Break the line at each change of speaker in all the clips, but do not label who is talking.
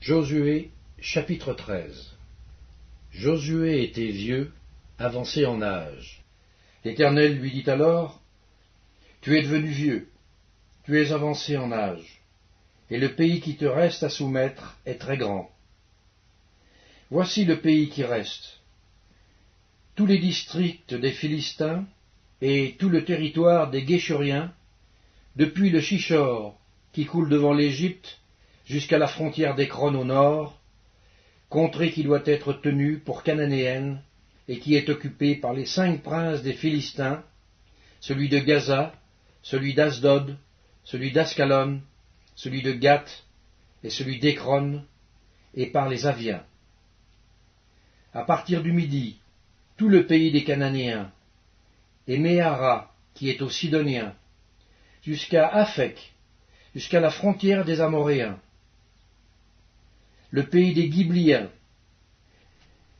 Josué, chapitre 13. Josué était vieux, avancé en âge. L'Éternel lui dit alors, « Tu es devenu vieux, tu es avancé en âge, et le pays qui te reste à soumettre est très grand. Voici le pays qui reste, tous les districts des Philistins et tout le territoire des Guéshuriens, depuis le Shishor qui coule devant l'Égypte, jusqu'à la frontière d'Écron au nord, contrée qui doit être tenue pour cananéenne et qui est occupée par les 5 princes des Philistins, celui de Gaza, celui d'Asdod, celui d'Ascalon, celui de Gath et celui d'Écron, et par les Aviens. À partir du midi, tout le pays des Cananéens, et Méhara, qui est aux Sidoniens, jusqu'à Aphek, jusqu'à la frontière des Amoréens, le pays des Ghibliens,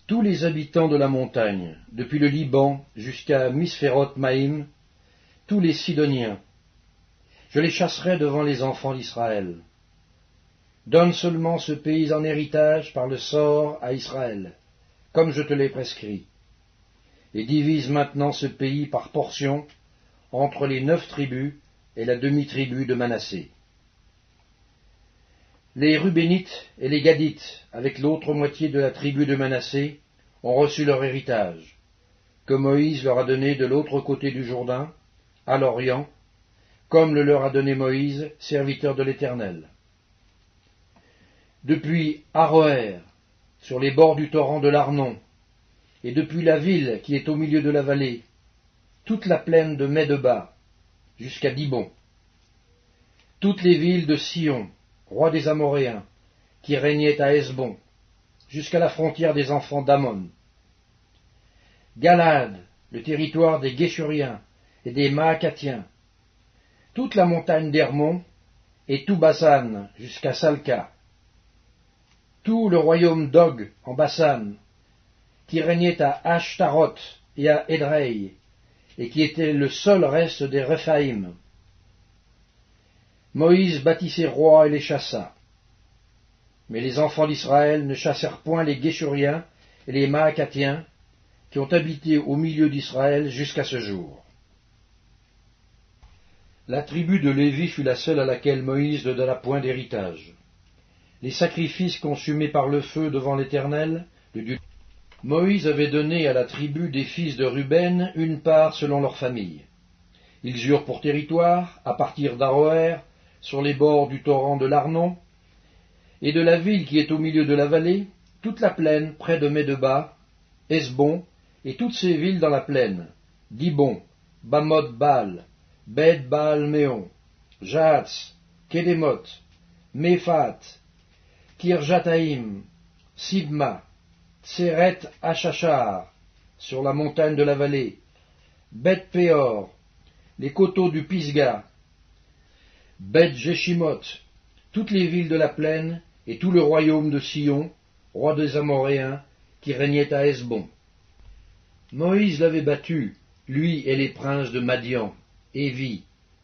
tous les habitants de la montagne, depuis le Liban jusqu'à Misphéroth-Maïm, tous les Sidoniens, je les chasserai devant les enfants d'Israël. Donne seulement ce pays en héritage par le sort à Israël, comme je te l'ai prescrit, et divise maintenant ce pays par portions entre les 9 tribus et la demi-tribu de Manassé. Les Rubénites et les Gadites, avec l'autre moitié de la tribu de Manassé, ont reçu leur héritage, que Moïse leur a donné de l'autre côté du Jourdain, à l'Orient, comme le leur a donné Moïse, serviteur de l'Éternel. Depuis Aroër, sur les bords du torrent de l'Arnon, et depuis la ville qui est au milieu de la vallée, toute la plaine de Médeba, jusqu'à Dibon, toutes les villes de Sion, roi des Amoréens, qui régnait à Hesbon, jusqu'à la frontière des enfants d'Ammon. Galad, le territoire des Guéshuriens et des Maacathiens, toute la montagne d'Hermon, et tout Basan jusqu'à Salca, tout le royaume d'Og en Basan, qui régnait à Ashtaroth et à Édrei, et qui était le seul reste des Réphaïm. Moïse bâtit ses rois et les chassa. Mais les enfants d'Israël ne chassèrent point les Guéshuriens et les Maacathiens, qui ont habité au milieu d'Israël jusqu'à ce jour. La tribu de Lévi fut la seule à laquelle Moïse ne donna point d'héritage. Les sacrifices consumés par le feu devant l'Éternel, le Dieu. Moïse avait donné à la tribu des fils de Ruben une part selon leur famille. Ils eurent pour territoire, à partir d'Aroër, sur les bords du torrent de l'Arnon, et de la ville qui est au milieu de la vallée, toute la plaine près de Médeba, Hesbon, et toutes ces villes dans la plaine, Dibon, Bamoth-Baal, Beth-Baal-Méon, Jahatz, Kédémoth, Méphat, Kirjataïm, Sibma, Tseret Hachachar, sur la montagne de la vallée, Beth-Péor, les coteaux du Pisga, Beth-Jéchimoth, toutes les villes de la plaine, et tout le royaume de Sion, roi des Amoréens, qui régnait à Hesbon. Moïse l'avait battu, lui et les princes de Madian, Évi,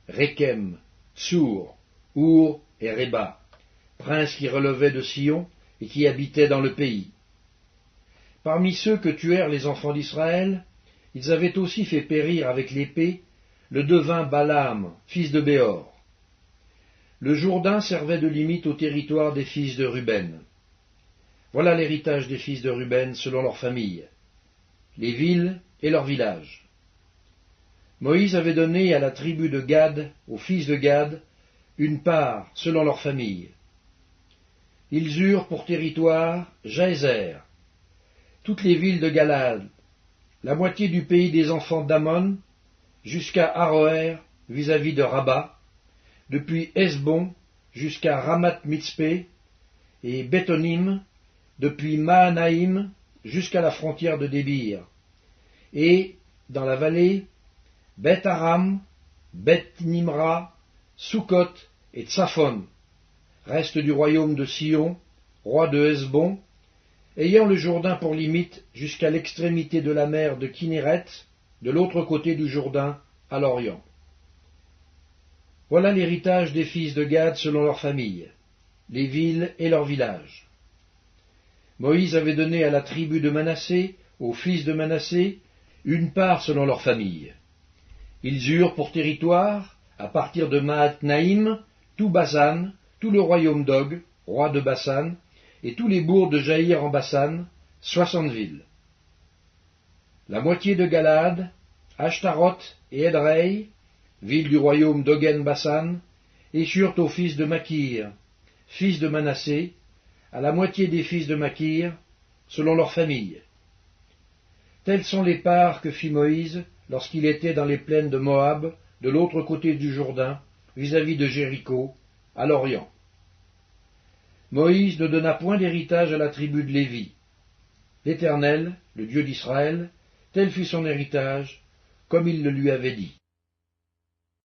Rékem, Tsour, Our et Réba, princes qui relevaient de Sion et qui habitaient dans le pays. Parmi ceux que tuèrent les enfants d'Israël, ils avaient aussi fait périr avec l'épée le devin Balaam, fils de Béor. Le Jourdain servait de limite au territoire des fils de Ruben. Voilà l'héritage des fils de Ruben selon leurs familles, les villes et leurs villages. Moïse avait donné à la tribu de Gad, aux fils de Gad, une part selon leurs familles. Ils eurent pour territoire Jaézer, toutes les villes de Galad, la moitié du pays des enfants d'Ammon, jusqu'à Aroër vis-à-vis de Rabat, depuis Hesbon jusqu'à Ramath-Mitzpé, et Bétonim, depuis Mahanaïm jusqu'à la frontière de Débir, et, dans la vallée, Beth-Aram, Beth-Nimra, Sukkot et Tsaphon, reste du royaume de Sion, roi de Hesbon, ayant le Jourdain pour limite jusqu'à l'extrémité de la mer de Kinéret, de l'autre côté du Jourdain, à l'Orient. Voilà l'héritage des fils de Gad selon leur famille. les villes et leurs villages. Moïse avait donné à la tribu de Manassé, aux fils de Manassé, une part selon leur famille. Ils eurent pour territoire, à partir de Mahath-Naïm, tout Basan, tout le royaume d'Og, roi de Basan, et tous les bourgs de Jaïr en Basan, 60 villes. La moitié de Galaad, Ashtaroth et Edrei, villes du royaume d'Ogen Basan, échurent aux fils de Makir, fils de Manassé, à la moitié des fils de Makir, selon leur famille. Telles sont les parts que fit Moïse lorsqu'il était dans les plaines de Moab, de l'autre côté du Jourdain, vis-à-vis de Jéricho, à l'Orient. Moïse ne donna point d'héritage à la tribu de Lévi. L'Éternel, le Dieu d'Israël, tel fut son héritage, comme il le lui avait dit.